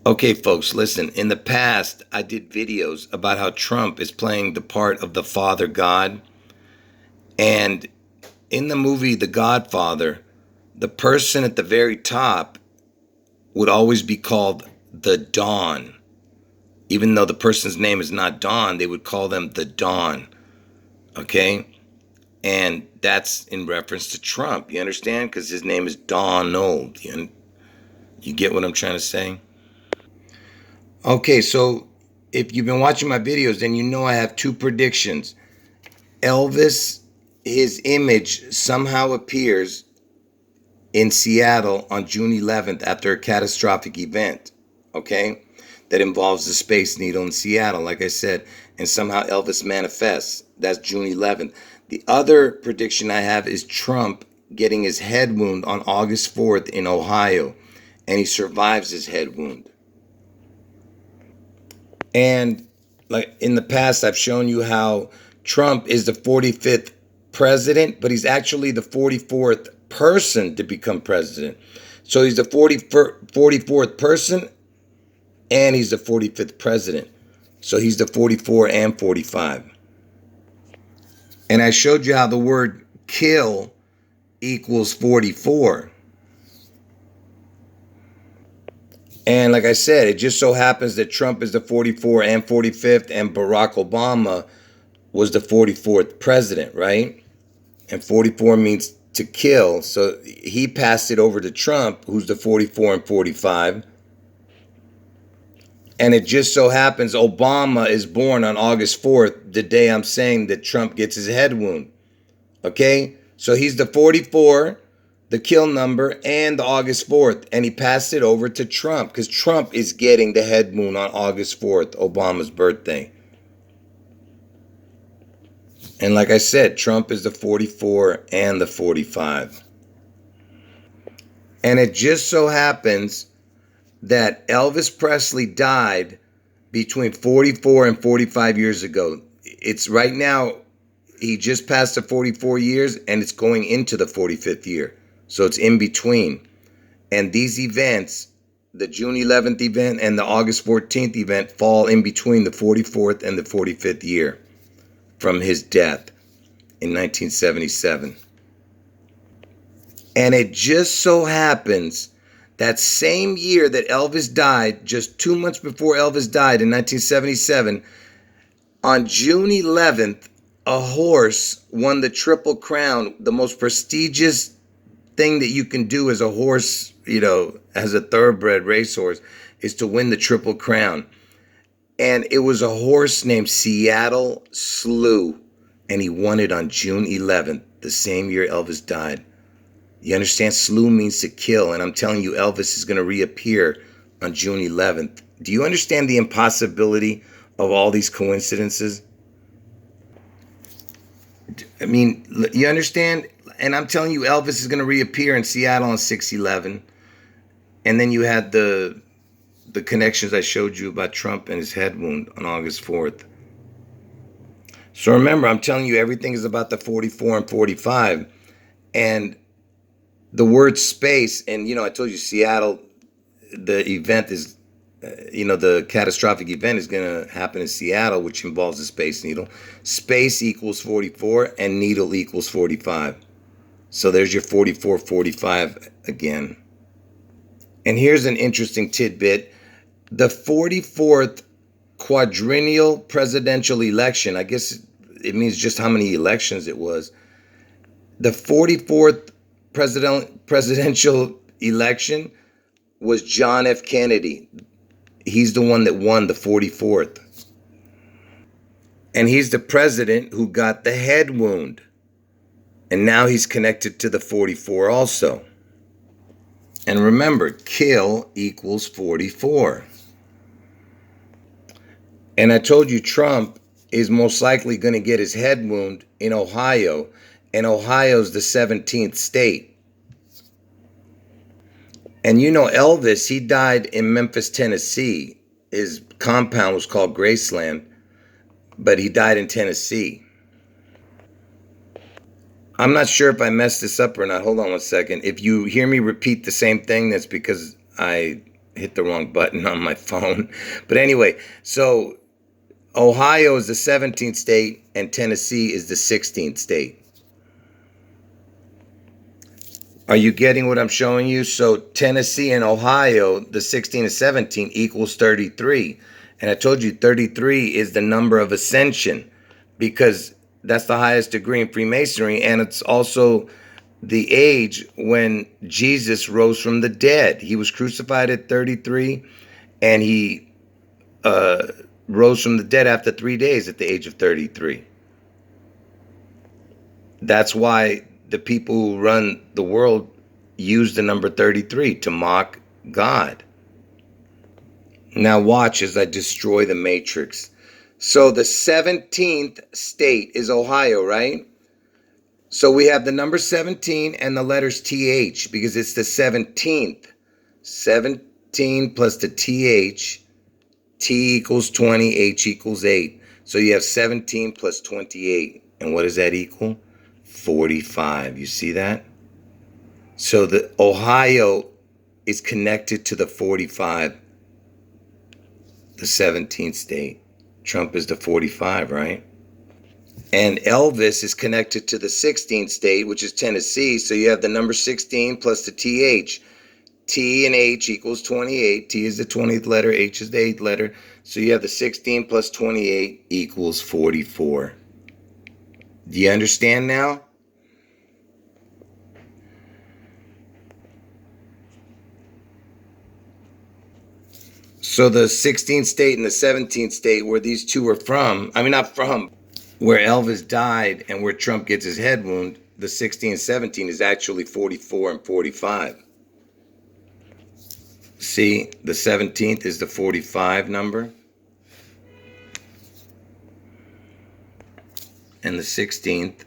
Okay, folks, listen. In the past, I did videos about how Trump is playing the part of the Father God. And in the movie The Godfather, the person at the very top would always be called the Don. Even though the person's name is not Don, they would call them the Don. Okay? And that's in reference to Trump. You understand? Because his name is Donald. You get what I'm trying to say? Okay, so if you've been watching my videos, then you know I have two predictions. Elvis, his image somehow appears in Seattle on June 11th after a catastrophic event, okay, that involves the Space Needle in Seattle, like I said, and somehow Elvis manifests. That's June 11th. The other prediction I have is Trump getting his head wound on August 4th in Ohio, and he survives his head wound. And like in the past, I've shown you how Trump is the 45th president, but he's actually the 44th person to become president. So he's the 44th person and he's the 45th president. So he's the 44 and 45. And I showed you how the word kill equals 44. And like I said, it just so happens that Trump is the 44 and 45th, and Barack Obama was the 44th president, right? And 44 means to kill. So he passed it over to Trump, who's the 44 and 45. And it just so happens Obama is born on August 4th, the day I'm saying that Trump gets his head wound. Okay? So he's the 44, the kill number, and the August 4th. And he passed it over to Trump because Trump is getting the head wound on August 4th, Obama's birthday. And like I said, Trump is the 44 and the 45. And it just so happens that Elvis Presley died between 44 and 45 years ago. It's right now, he just passed the 44 years and it's going into the 45th year. So it's in between. And these events, the June 11th event and the August 14th event, fall in between the 44th and the 45th year from his death in 1977. And it just so happens that same year that Elvis died, just 2 months before Elvis died in 1977, on June 11th, a horse won the Triple Crown, the most prestigious thing that you can do as a horse, as a thoroughbred racehorse, is to win the Triple Crown. And it was a horse named Seattle Slew, and he won it on June 11th, the same year Elvis died. You understand? Slew means to kill, and I'm telling you, Elvis is going to reappear on June 11th. Do you understand the impossibility of all these coincidences? I mean, you understand? And I'm telling you, Elvis is going to reappear in Seattle on 6/11. And then you had the connections I showed you about Trump and his head wound on August 4th. So remember, I'm telling you, everything is about the 44 and 45. And the word space, and I told you Seattle, the event is, the catastrophic event is going to happen in Seattle, which involves the Space Needle. Space equals 44 and needle equals 45. So there's your 44, 45 again. And here's an interesting tidbit. The 44th quadrennial presidential election, I guess it means just how many elections it was. The 44th presidential election was John F. Kennedy. He's the one that won the 44th. And he's the president who got the head wound. And now he's connected to the 44 also. And remember, kill equals 44. And I told you Trump is most likely going to get his head wound in Ohio. And Ohio's the 17th state. And Elvis, he died in Memphis, Tennessee. His compound was called Graceland, but he died in Tennessee. I'm not sure if I messed this up or not. Hold on one second. If you hear me repeat the same thing, that's because I hit the wrong button on my phone. But anyway, so Ohio is the 17th state and Tennessee is the 16th state. Are you getting what I'm showing you? So Tennessee and Ohio, the 16 and 17 equals 33. And I told you 33 is the number of ascension because that's the highest degree in Freemasonry. And it's also the age when Jesus rose from the dead. He was crucified at 33 and he rose from the dead after 3 days at the age of 33. That's why the people who run the world use the number 33 to mock God. Now watch as I destroy the matrix. So the 17th state is Ohio, right? So we have the number 17 and the letters TH because it's the 17th. 17 plus the TH, T equals 20, H equals 8. So you have 17 plus 28. And what does that equal? 45. You see that? So the Ohio is connected to the 45, the 17th state. Trump is the 45, right? And Elvis is connected to the 16th state, which is Tennessee. So you have the number 16 plus the TH. T and H equals 28. T is the 20th letter. H is the 8th letter. So you have the 16 plus 28 equals 44. Do you understand now? So the 16th state and the 17th state where these two are from, not from, where Elvis died and where Trump gets his head wound, the 16 and 17 is actually 44 and 45. See, the 17th is the 45 number. And the 16th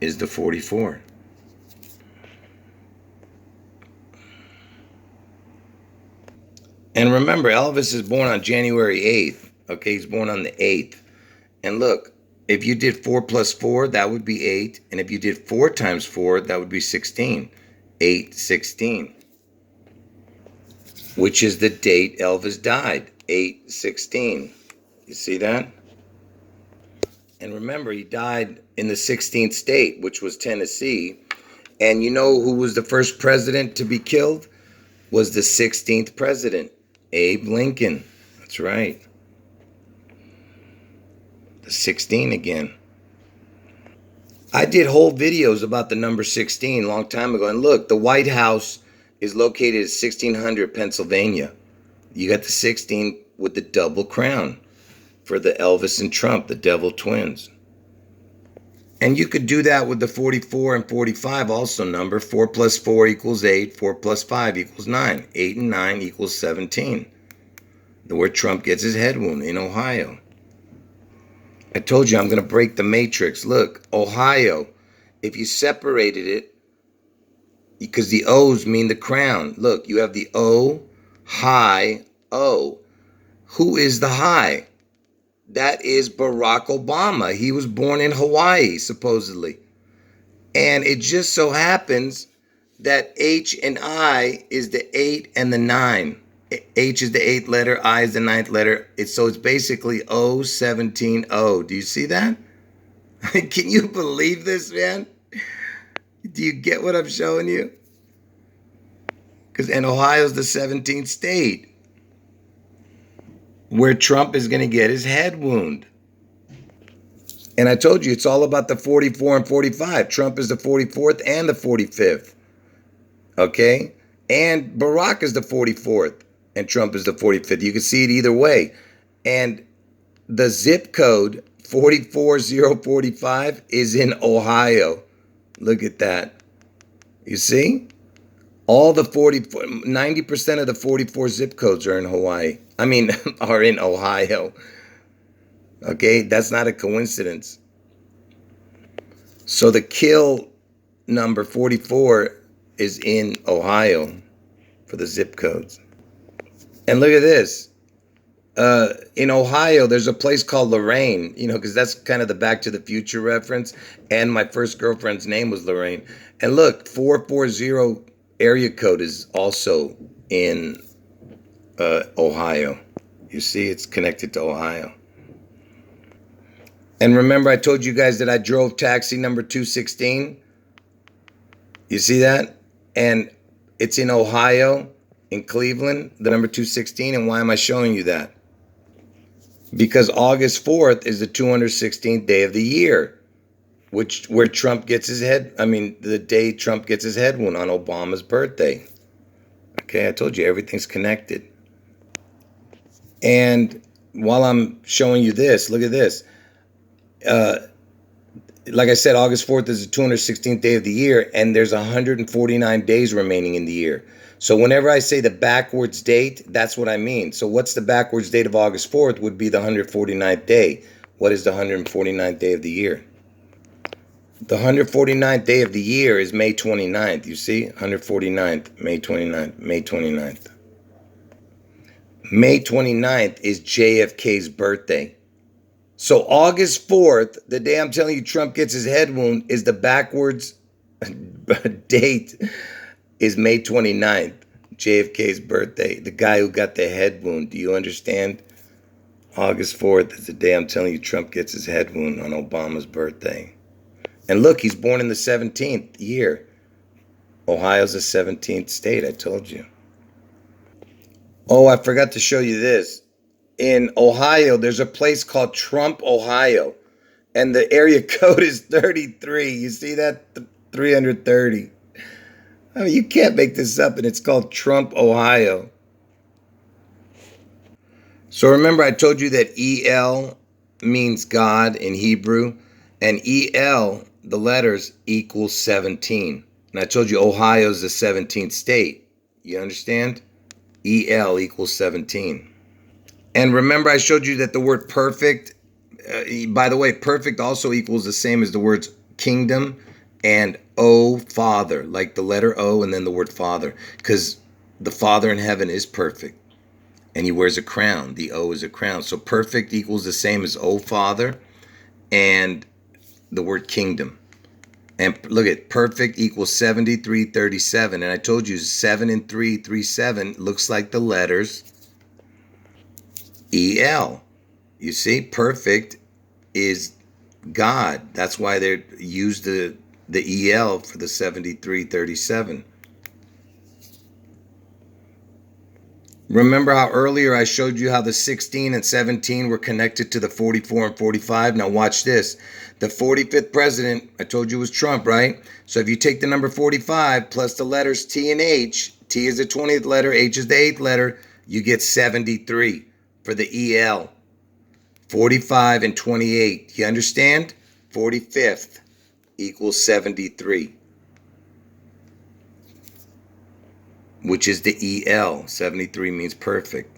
is the 44. And remember, Elvis is born on January 8th. Okay, he's born on the 8th. And look, if you did 4 plus 4, that would be 8. And if you did 4 times 4, that would be 16. 8, 16. Which is the date Elvis died. 8, 16. You see that? And remember, he died in the 16th state, which was Tennessee. And you know who was the first president to be killed? Was the 16th president, Abe Lincoln. That's right. The 16 again. I did whole videos about the number 16 a long time ago. And look, the White House is located at 1600 Pennsylvania. You got the 16 with the double crown for the Elvis and Trump, the devil twins. And you could do that with the 44 and 45 also number. 4 plus 4 equals 8. 4 plus 5 equals 9. 8 and 9 equals 17. Where Trump gets his head wound in Ohio. I told you I'm going to break the matrix. Look, Ohio, if you separated it, because the O's mean the crown. Look, you have the O, high, O. Who is the high? That is Barack Obama. He was born in Hawaii, supposedly. And it just so happens that H and I is the 8 and the 9. H is the 8th letter, I is the 9th letter. So it's basically O17O. Do you see that? Can you believe this, man? Do you get what I'm showing you? And Ohio's the 17th state where Trump is going to get his head wound. And I told you, it's all about the 44 and 45. Trump is the 44th and the 45th. Okay? And Barack is the 44th and Trump is the 45th. You can see it either way. And the zip code 44045 is in Ohio. Look at that. You see? All the 90% of the 44 zip codes are in Hawaii. Are in Ohio. Okay? That's not a coincidence. So the kill number 44 is in Ohio for the zip codes. And look at this. In Ohio, there's a place called Lorraine, because that's kind of the Back to the Future reference. And my first girlfriend's name was Lorraine. And look, 440 area code is also in Ohio. You see, it's connected to Ohio. And remember, I told you guys that I drove taxi number 216? You see that? And it's in Ohio, in Cleveland, the number 216. And why am I showing you that? Because August 4th is the 216th day of the year, where Trump gets his head, the day Trump gets his head wound on Obama's birthday. Okay, I told you everything's connected. And while I'm showing you this, look at this. Like I said, August 4th is the 216th day of the year, and there's 149 days remaining in the year. So whenever I say the backwards date, that's what I mean. So what's the backwards date of August 4th would be the 149th day. What is the 149th day of the year? The 149th day of the year is May 29th. You see? 149th, May 29th, May 29th. May 29th is JFK's birthday. So August 4th, the day I'm telling you Trump gets his head wound, is the backwards date is May 29th, JFK's birthday. The guy who got the head wound. Do you understand? August 4th is the day I'm telling you Trump gets his head wound on Obama's birthday. And look, he's born in the 17th year. Ohio's the 17th state, I told you. Oh, I forgot to show you this. In Ohio, there's a place called Trump, Ohio, and the area code is 33. You see that? 330. I mean, you can't make this up, and it's called Trump, Ohio. So remember, I told you that EL means God in Hebrew, and EL, the letters, equals 17. And I told you Ohio's the 17th state. You understand? EL equals 17. And remember, I showed you that the word perfect, by the way, perfect also equals the same as the words kingdom and O, Father, like the letter O and then the word Father, because the Father in heaven is perfect and he wears a crown. The O is a crown. So perfect equals the same as O, Father, and the word kingdom. And look at perfect equals 7337. And I told you 7 and 3, 3, 7 looks like the letters EL. You see, perfect is God. That's why they use the EL for the 7337. Remember how earlier I showed you how the 16 and 17 were connected to the 44 and 45? Now watch this. The 45th president, I told you, was Trump, right? So if you take the number 45 plus the letters T and H, T is the 20th letter, H is the 8th letter, you get 73 for the EL. 45 and 28. You understand? 45th equals 73, which is the EL. 73 means perfect.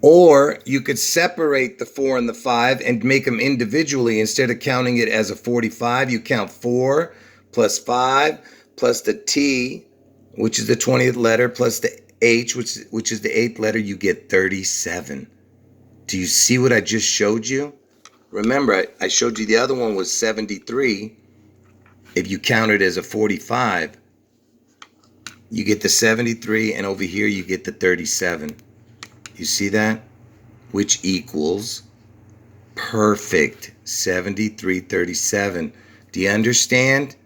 Or you could separate the 4 and the 5 and make them individually. Instead of counting it as a 45, you count 4 plus 5 plus the T, which is the 20th letter, plus the H, which is the 8th letter. You get 37. Do you see what I just showed you? Remember, I showed you the other one was 73. If you count it as a 45, you get the 73, and over here you get the 37. You see that? Which equals perfect 7337. Do you understand?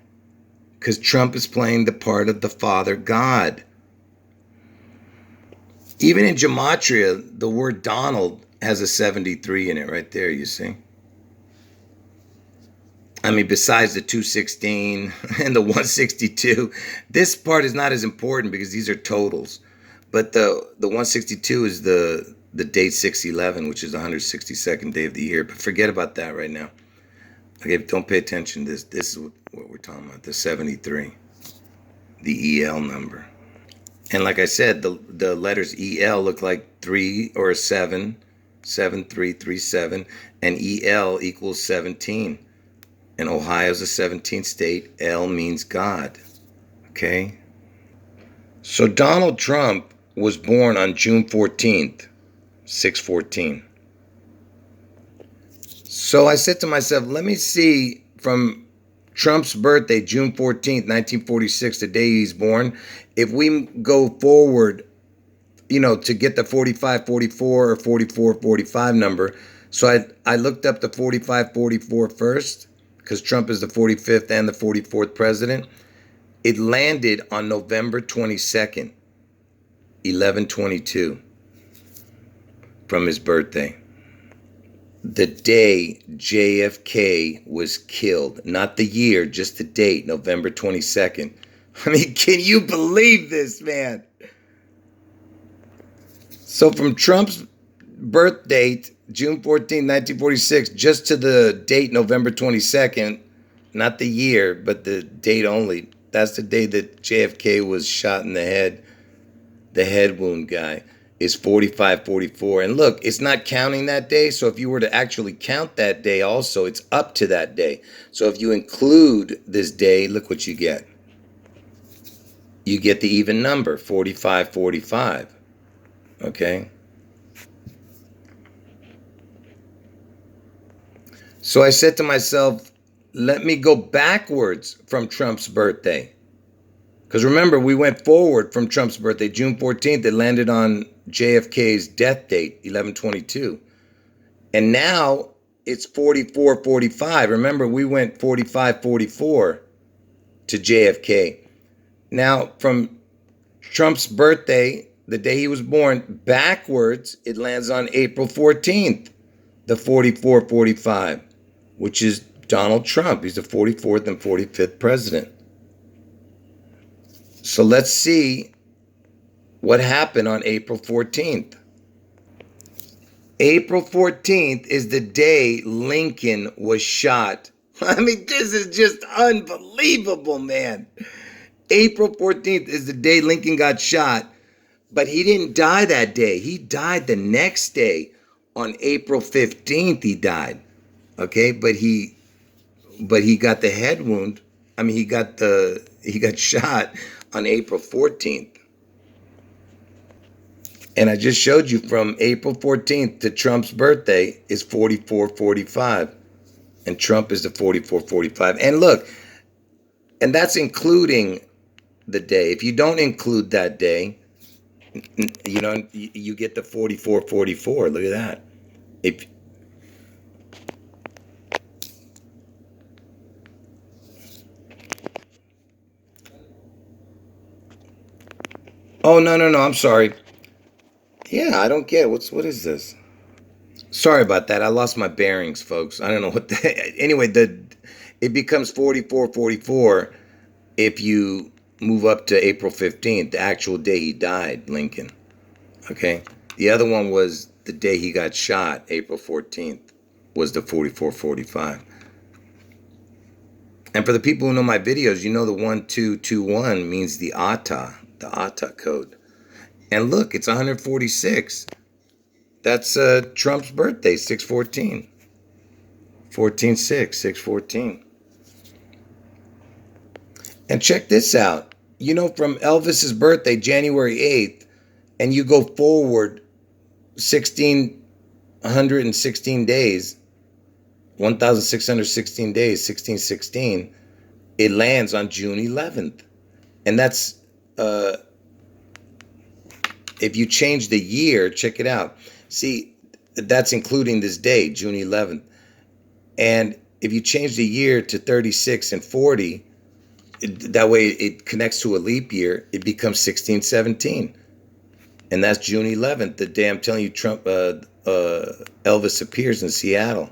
Because Trump is playing the part of the Father God. Even in Gematria, the word Donald has a 73 in it right there, you see? I mean, besides the 216 and the 162, this part is not as important because these are totals. But the 162 is the date 611, which is the 162nd day of the year. But forget about that right now. Okay, don't pay attention. This is what we're talking about, the 73, the EL number. And like I said, the letters EL look like 3 or a 7, 7337, and EL equals 17. And Ohio's a 17th state. L means God. Okay? So Donald Trump was born on June 14th, 614. So I said to myself, let me see from Trump's birthday, June 14th, 1946, the day he's born, if we go forward to get the 45, 44 or 44, 45 number. So I looked up the 45, 44 first because Trump is the 45th and the 44th president. It landed on November 22nd, 11/22 from his birthday. The day JFK was killed, not the year, just the date, November 22nd. I mean, can you believe this, man? So from Trump's birth date, June 14, 1946, just to the date, November 22nd, not the year, but the date only. That's the day that JFK was shot in the head wound guy, is 4544. And look, it's not counting that day. So if you were to actually count that day also, it's up to that day. So if you include this day, look what you get. You get the even number, 4545. Okay? So I said to myself, let me go backwards from Trump's birthday. Because remember, we went forward from Trump's birthday, June 14th. It landed on JFK's death date, 11/22. And now it's 44/45. Remember, we went 45/44 to JFK. Now, from Trump's birthday, the day he was born, backwards, it lands on April 14th, the 44/45, which is Donald Trump. He's the 44th and 45th president. So let's see what happened on April 14th. April 14th is the day Lincoln was shot. I mean, this is just unbelievable, man. April 14th is the day Lincoln got shot, but he didn't die that day. He died the next day. On April 15th, he died. Okay, but he got the head wound. I mean, he got shot on April 14th. And I just showed you from April 14th to Trump's birthday is 44/45. And Trump is the 44/45. And look, and that's including the day. If you don't include that day, you get the 44/44. Look at that. If Oh, no, I'm sorry. Yeah, I don't get it. What is this? Sorry about that. I lost my bearings, folks. I don't know what anyway, it becomes 44/44 if you move up to April 15th, the actual day he died, Lincoln. Okay? The other one was the day he got shot, April 14th, was the 44/45. And for the people who know my videos, you know the 1221 means the ATA code. And look, it's 146. That's Trump's birthday, 6/14. 14/6, 6/14. And check this out. From Elvis's birthday, January 8th, and you go forward 1,616 days, 1,616 days, 1616, it lands on June 11th. And that's, if you change the year, check it out. See, that's including this day, June 11th. And if you change the year to 36 and 40, that way it connects to a leap year, it becomes 1617. And that's June 11th, the day I'm telling you Elvis appears in Seattle.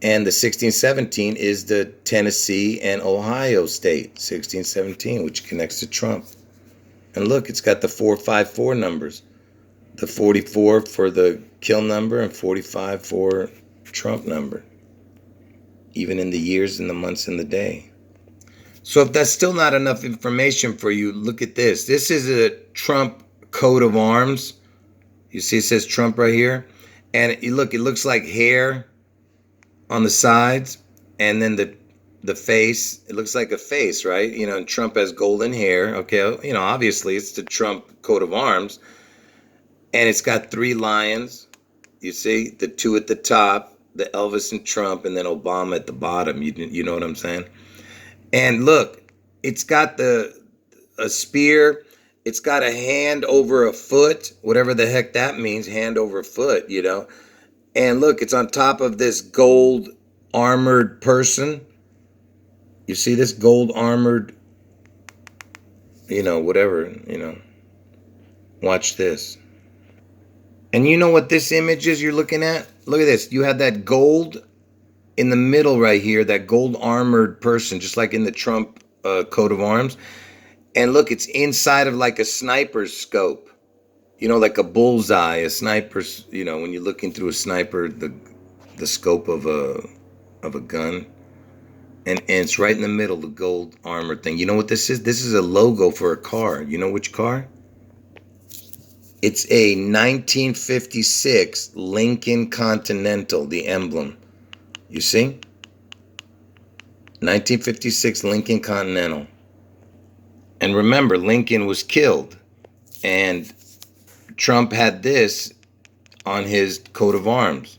And the 1617 is the Tennessee and Ohio state, 1617, which connects to Trump. And look, it's got the 454 numbers. The 44 for the kill number and 45 for Trump number. Even in the years and the months and the day. So if that's still not enough information for you, look at this. This is a Trump coat of arms. You see it says Trump right here. And look, it looks like hair on the sides. And then the face, it looks like a face, right? And Trump has golden hair. Okay, obviously it's the Trump coat of arms. And it's got 3 lions. You see, the 2 at the top, the Elvis and Trump, and then Obama at the bottom. You know what I'm saying? And look, it's got a spear. It's got a hand over a foot, whatever the heck that means, hand over foot, you know. And look, it's on top of this gold armored person. You see this gold armored, whatever, Watch this. And you know what this image is you're looking at? Look at this. You have that gold in the middle right here, that gold armored person, just like in the Trump coat of arms. And look, it's inside of like a sniper's scope. Like a bullseye, a sniper's, when you're looking through a sniper, the scope of a gun. And it's right in the middle, the gold armor thing. You know what this is? This is a logo for a car. You know which car? It's a 1956 Lincoln Continental, the emblem. You see? 1956 Lincoln Continental. And remember, Lincoln was killed. And Trump had this on his coat of arms.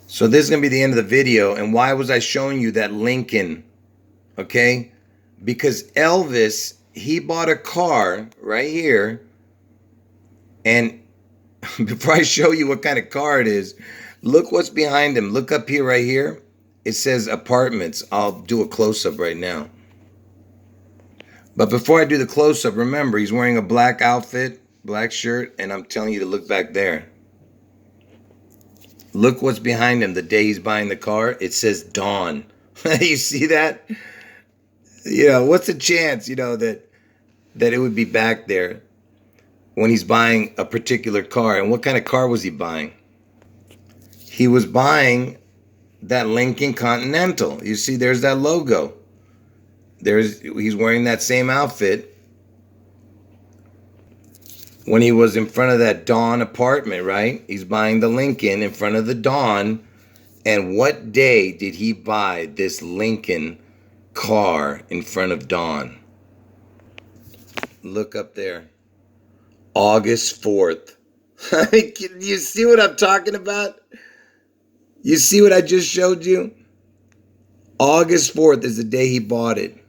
So this is going to be the end of the video. And why was I showing you that Lincoln? Okay? Because Elvis, he bought a car right here. And before I show you what kind of car it is, look what's behind him. Look up here right here. It says apartments. I'll do a close-up right now. But before I do the close-up, remember, he's wearing a black outfit, black shirt, and I'm telling you to look back there. Look what's behind him the day he's buying the car. It says Dawn. You see that? What's the chance, that it would be back there when he's buying a particular car? And what kind of car was he buying? He was buying that Lincoln Continental. You see, there's that logo. He's wearing that same outfit when he was in front of that Dawn apartment, right? He's buying the Lincoln in front of the Dawn. And what day did he buy this Lincoln car in front of Dawn? Look up there. August 4th. You see what I'm talking about? You see what I just showed you? August 4th is the day he bought it.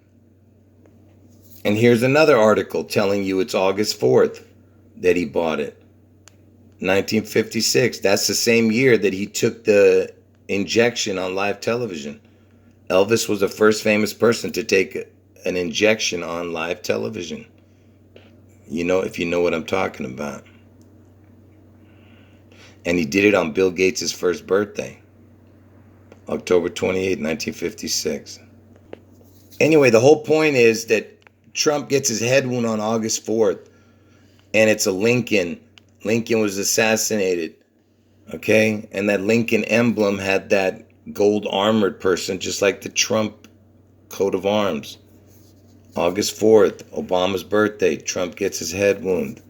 And here's another article telling you it's August 4th that he bought it. 1956. That's the same year that he took the injection on live television. Elvis was the first famous person to take an injection on live television. If you know what I'm talking about. And he did it on Bill Gates' first birthday. October 28, 1956. Anyway, the whole point is that Trump gets his head wound on August 4th. And it's a Lincoln. Lincoln was assassinated. Okay? And that Lincoln emblem had that gold armored person, just like the Trump coat of arms. August 4th, Obama's birthday. Trump gets his head wound.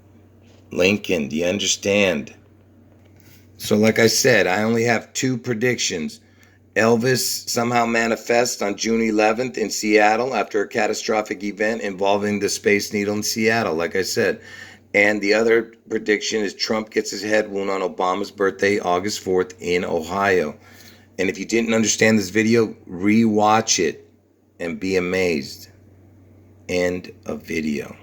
Lincoln, do you understand? So like I said, I only have two predictions. Elvis somehow manifests on June 11th in Seattle after a catastrophic event involving the Space Needle in Seattle, like I said. And the other prediction is Trump gets his head wound on Obama's birthday, August 4th, in Ohio. And if you didn't understand this video, re-watch it and be amazed. End of video.